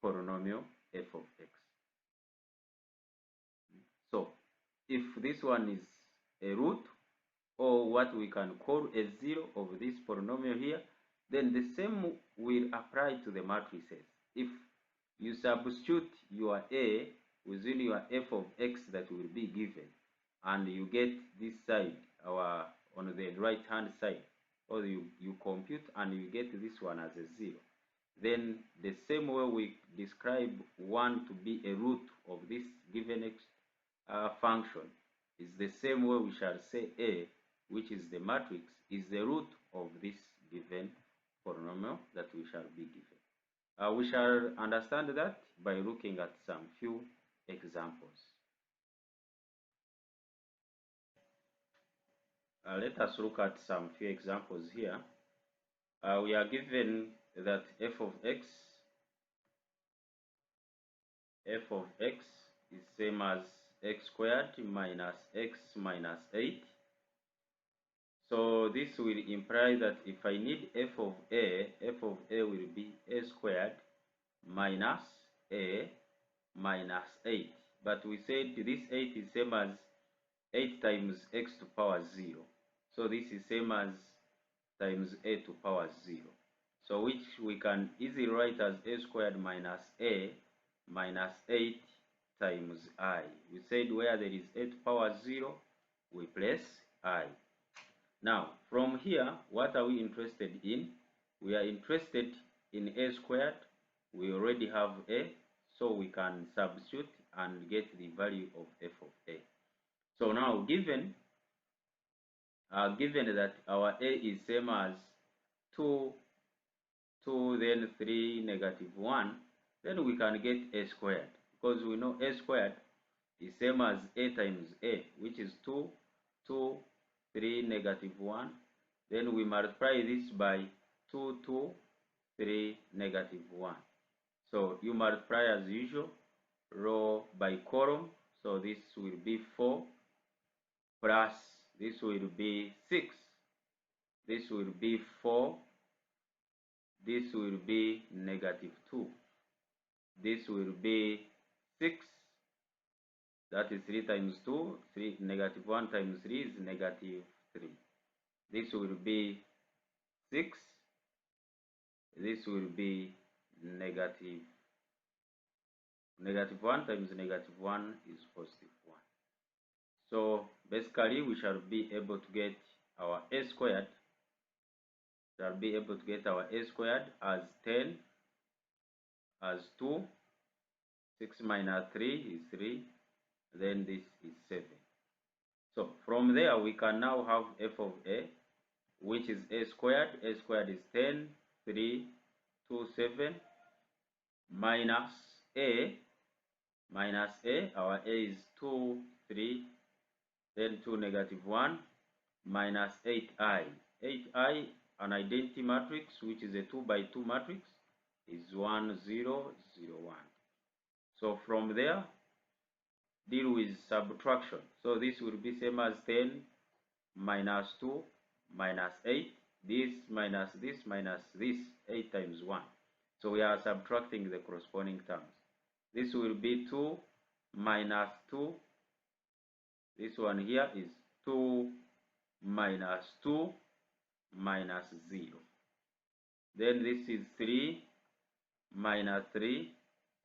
polynomial f of x. So if this one is a root, or what we can call a 0 of this polynomial here, then the same will apply to the matrices. If you substitute your a within your f of x that will be given, and you get this side, on the right hand side, or you compute and you get this one as a 0, then the same way we describe 1 to be a root of this given x function is the same way we shall say a, which is the matrix, is the root of this given polynomial that we shall be given. We shall understand that by looking at some few examples. Let us look at some few examples here. We are given that f of x is same as x squared minus x minus 8. So this will imply that if I need f of a will be a squared minus a minus 8. But we said this 8 is same as 8 times x to power 0. So this is same as times a to power 0. So which we can easily write as a squared minus a minus 8 times I. We said where there is a to power 0, we place I. Now, from here, what are we interested in? We are interested in a squared. We already have a, so we can substitute and get the value of f of a. So now, given that our a is same as 2, then 3, negative 1, then we can get a squared, because we know a squared is same as a times a, which is 2, 3, negative 1. Then we multiply this by 2, 3, negative 1. So you multiply as usual, row by column. So this will be 4 plus this will be 6. This will be 4. This will be negative 2. This will be 6. That is 3 times 2. 3, negative 1 times 3 is negative 3. This will be 6. This will be negative 1 times negative 1 is positive 1. So basically we shall be able to get our a squared. As 10 as 2. 6 minus 3 is 3. Then this is 7. So from there we can now have f of a, which is a squared. A squared is 10, 3, 2, 7 minus a. Our a is 2, 3, then 2, negative 1 minus 8i. 8i, an identity matrix, which is a 2 by 2 matrix, is 1, 0, 0, 1. So from there, deal with subtraction. So this will be same as 10 minus 2 minus 8. This minus this minus this, 8 times 1. So we are subtracting the corresponding terms. This will be 2 minus 2. This one here is 2 minus 2 minus 0. Then this is 3 minus 3.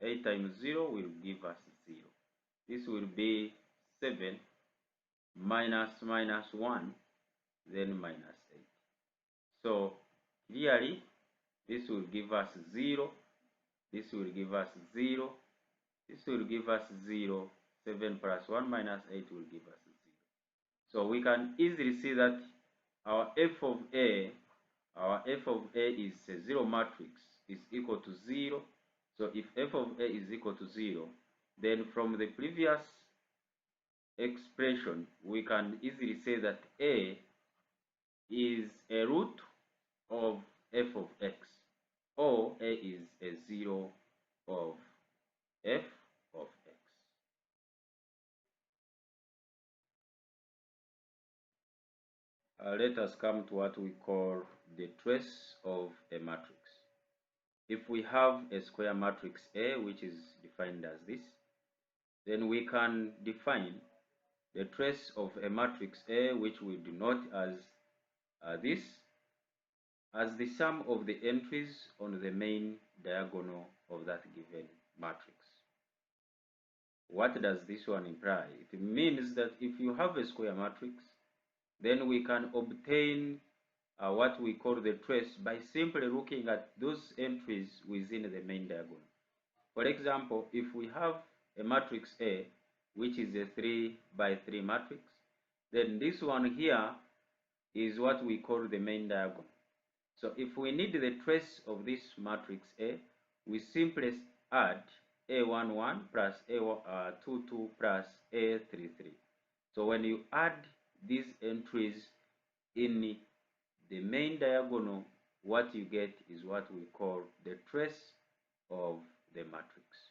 8 times 0 will give us 0. This will be 7 minus 1, then minus 8. So clearly this will give us 0. This will give us 0. This will give us 0. 7 plus 1 minus 8 will give us 0. So we can easily see that our f of a is a 0 matrix is equal to 0. So if f of a is equal to 0, then from the previous expression we can easily say that a is a root of f of x, or a is a 0 of f of x. Let us come to what we call the trace of a matrix. If we have a square matrix A, which is defined as this, then we can define the trace of a matrix A, which we denote as this, as the sum of the entries on the main diagonal of that given matrix. What does this one imply? It means that if you have a square matrix, then we can obtain what we call the trace by simply looking at those entries within the main diagonal. For example, if we have a matrix A, which is a 3 by 3 matrix, then this one here is what we call the main diagonal. So if we need the trace of this matrix A, we simply add A11 plus A22 plus A33. So when you add these entries, in the main diagonal, what you get is what we call the trace of the matrix.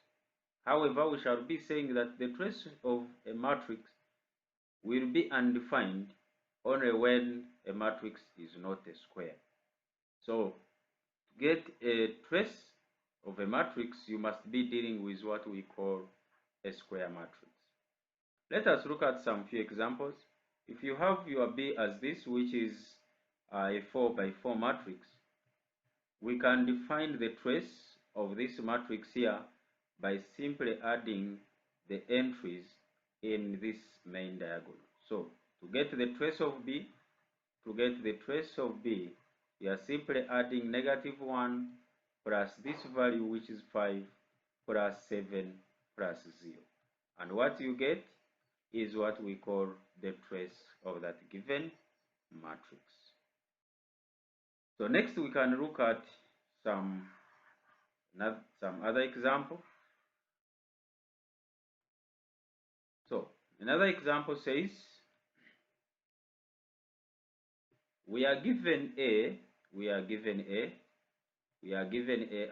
However, we shall be saying that the trace of a matrix will be undefined only when a matrix is not a square. So, to get a trace of a matrix, you must be dealing with what we call a square matrix. Let us look at some few examples. If you have your B as this, which is a 4 by 4 matrix, we can define the trace of this matrix here by simply adding the entries in this main diagonal. So, to get the trace of B, we are simply adding -1 plus this value, which is 5, plus 7 plus 0. And what you get is what we call the trace of that given matrix. So next we can look at some other example. So another example says we are given A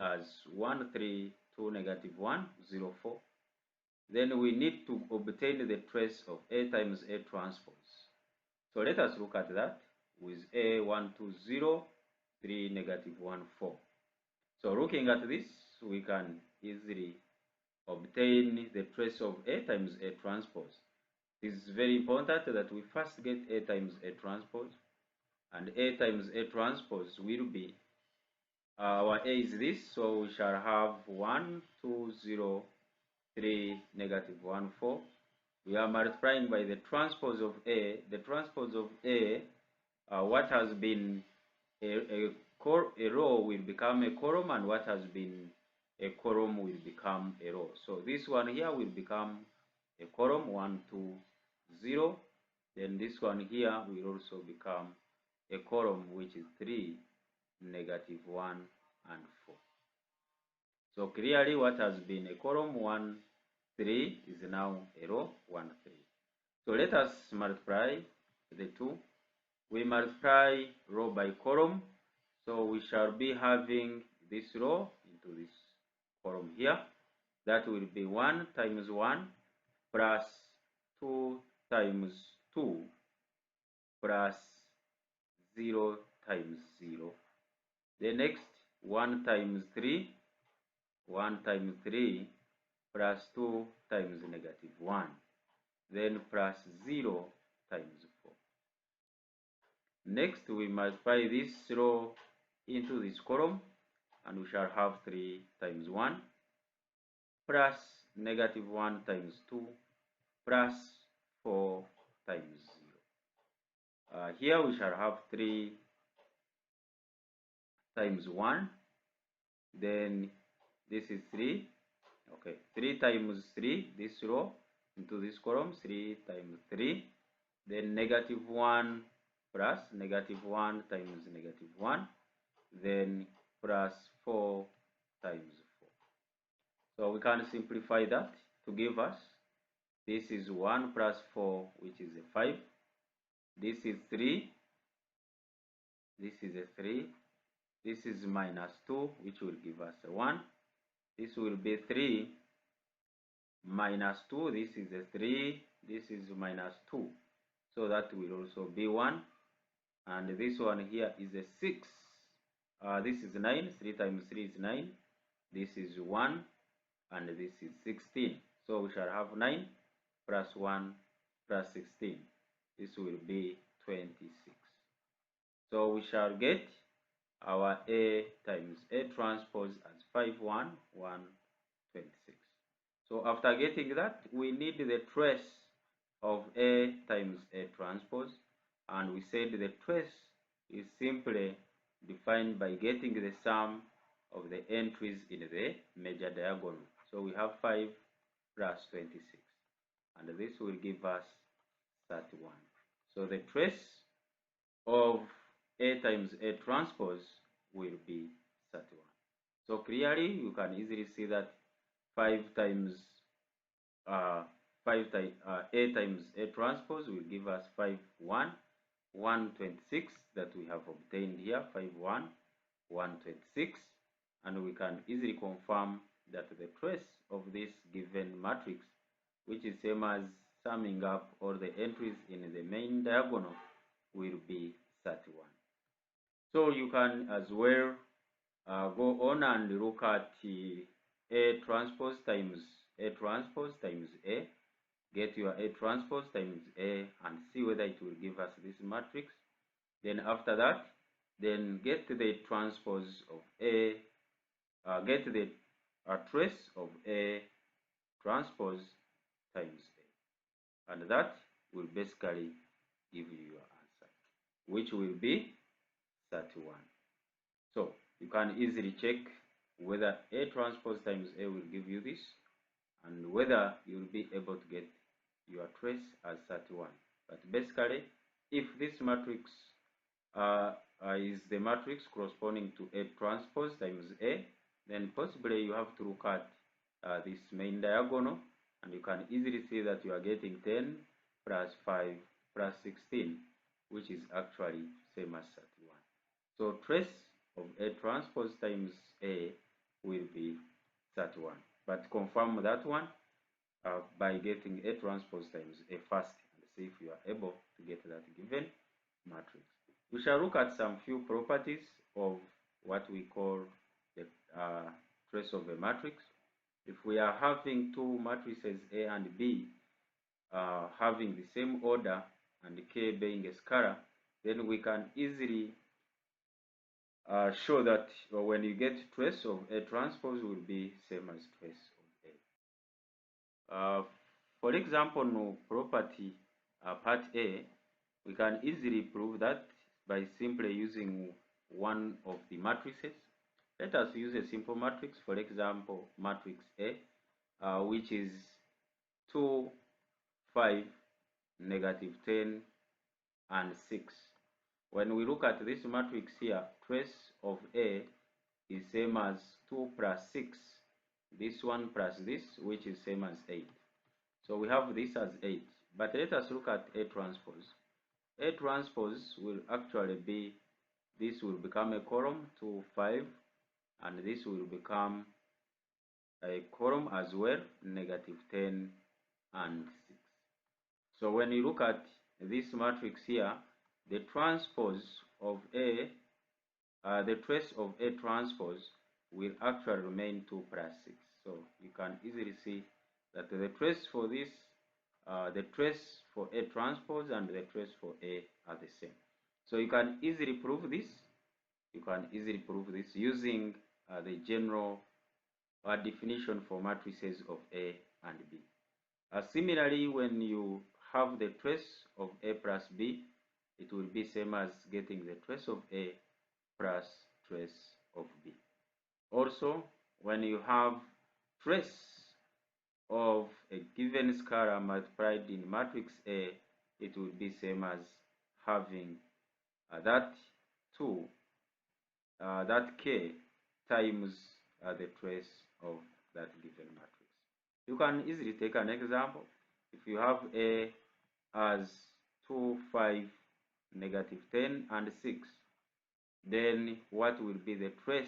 as 1, 3, 2, -1, 0, 4. Then we need to obtain the trace of A times A transpose. So let us look at that with A 1, 2, 0, 3, -1, 4. So looking at this, we can easily obtain the trace of A times A transpose. It is very important that we first get A times A transpose, and A times A transpose will be, our A is this, so we shall have 1, 2, 0, 3, -1, 4. We are multiplying by the transpose of A. The transpose of A, what has been a row will become a column, and what has been a column will become a row. So this one here will become a column, 1, 2, 0. Then this one here will also become a column, which is 3, -1, and 4. So clearly what has been a column 1, 3 is now a row 1, 3. So let us multiply the two. We multiply row by column. So we shall be having this row into this column here. That will be 1 times 1 plus 2 times 2 plus 0 times 0. The next 1 times 3 plus 2 times -1, then plus 0 times 4. Next we multiply this row into this column, and we shall have 3 times 1 plus -1 times 2 plus 4 times 0. Here we shall have 3 times 1, then this is 3. Okay, 3 times 3, this row into this column, 3 times 3, then -1 plus -1 times -1, then plus 4 times 4. So we can simplify that to give us, this is 1 plus 4, which is a 5. This is 3. This is a 3. This is -2, which will give us a 1. This will be 3 minus 2. This is a 3. This is -2. So that will also be 1. And this one here is a 6. This is 9. 3 times 3 is 9. This is 1. And this is 16. So we shall have 9 plus 1 plus 16. This will be 26. So we shall get our A times A transpose as 5, 1, 1, 26. So after getting that, we need the trace of A times A transpose, and we said the trace is simply defined by getting the sum of the entries in the major diagonal. So we have 5 plus 26, and this will give us 31. So the trace of A times A transpose will be 31. So clearly you can easily see that 5 times A times A transpose will give us 5, 1, 126 that we have obtained here, 126, and we can easily confirm that the trace of this given matrix, which is same as summing up all the entries in the main diagonal, will be 31. So you can as well go on and look at A transpose times A transpose times A, get your A transpose times A and see whether it will give us this matrix. Then after that, then get the transpose of A, get the trace of A transpose times A, and that will basically give you your answer, which will be 31. So you can easily check whether A transpose times A will give you this, and whether you'll be able to get your trace as 31. But basically, if this matrix is the matrix corresponding to A transpose times A, then possibly you have to look at this main diagonal, and you can easily see that you are getting 10 plus 5 plus 16, which is actually same as 31. So trace of A transpose times A will be 31. But confirm that one by getting A transpose times A first and see if you are able to get that given matrix. We shall look at some few properties of what we call the trace of a matrix. If we are having two matrices A and B having the same order and K being a scalar, then we can easily show that when you get trace of A transpose will be same as trace of A. For example, no property part A, we can easily prove that by simply using one of the matrices. Let us use a simple matrix, for example, matrix A, which is 2, 5, negative 10, and 6. When we look at this matrix here, trace of A is same as 2 plus 6, this one plus this, which is same as 8. So we have this as 8. But let us look at A transpose. A transpose will actually be, this will become a column, 2, 5, and this will become a column as well, negative 10 and 6. So when you look at this matrix here, the transpose of A, the trace of A transpose will actually remain 2 plus 6. So you can easily see that the trace for this, the trace for A transpose and the trace for A are the same. So you can easily prove this. You can easily prove this using the general definition for matrices of A and B. Similarly, when you have the trace of A plus B, it will be same as getting the trace of A plus trace of B. Also, when you have trace of a given scalar multiplied in matrix A, it will be same as having that 2, that K times the trace of that given matrix. You can easily take an example. If you have A as 2, 5, negative 10, and 6, then what will be the trace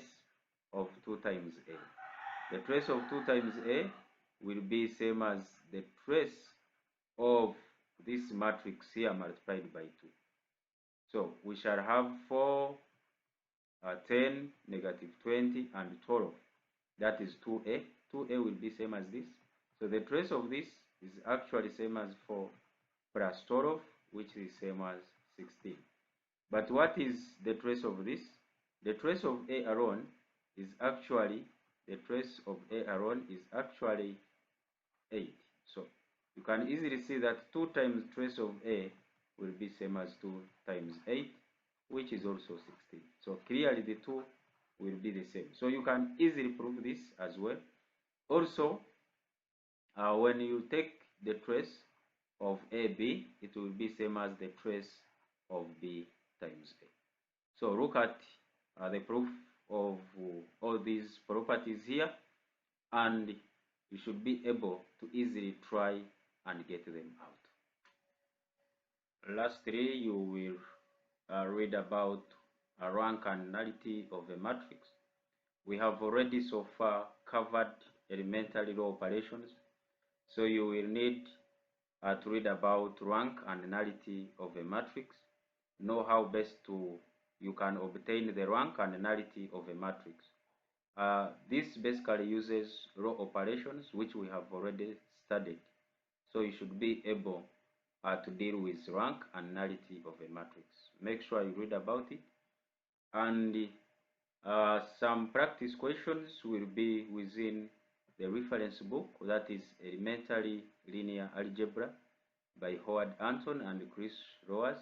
of 2 times A? The trace of 2 times A will be same as the trace of this matrix here multiplied by 2. So we shall have 4, 10, negative 20, and 12. That is 2A. 2A will be same as this. So the trace of this is actually same as 4 plus 12, which is same as 16. But what is the trace of this? The trace of A alone is actually, the trace of A alone is actually 8. So you can easily see that 2 times trace of A will be same as 2 times 8, which is also 16. So clearly the 2 will be the same. So you can easily prove this as well. Also, when you take the trace of AB, it will be same as the trace of B times A. So look at the proof of all these properties here, and you should be able to easily try and get them out. Lastly, you will read about rank and nullity of a matrix. We have already so far covered elementary row operations, so you will need to read about rank and nullity of a matrix, know how best you can obtain the rank and nullity of a matrix. This basically uses row operations, which we have already studied, so you should be able to deal with rank and nullity of a matrix. Make sure you read about it, and some practice questions will be within the reference book, that is Elementary Linear Algebra by Howard Anton and Chris Rowers,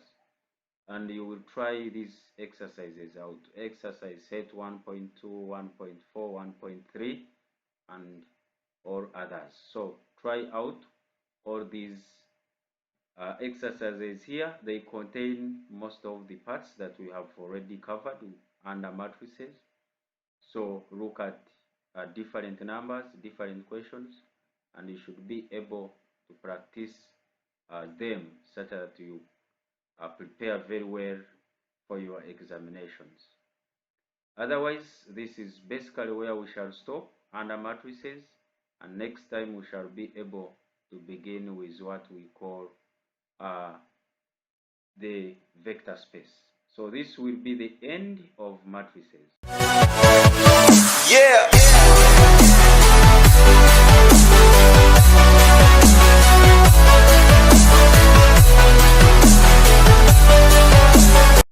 and you will try these exercises out. Exercise set 1.2, 1.4, 1.3, and all others. So try out all these exercises here. They contain most of the parts that we have already covered under matrices. So look at different numbers, different questions, and you should be able to practice them such that you prepare very well for your examinations. Otherwise, this is basically where we shall stop under matrices, and next time we shall be able to begin with what we call the vector space. So this will be the end of matrices. Yeah.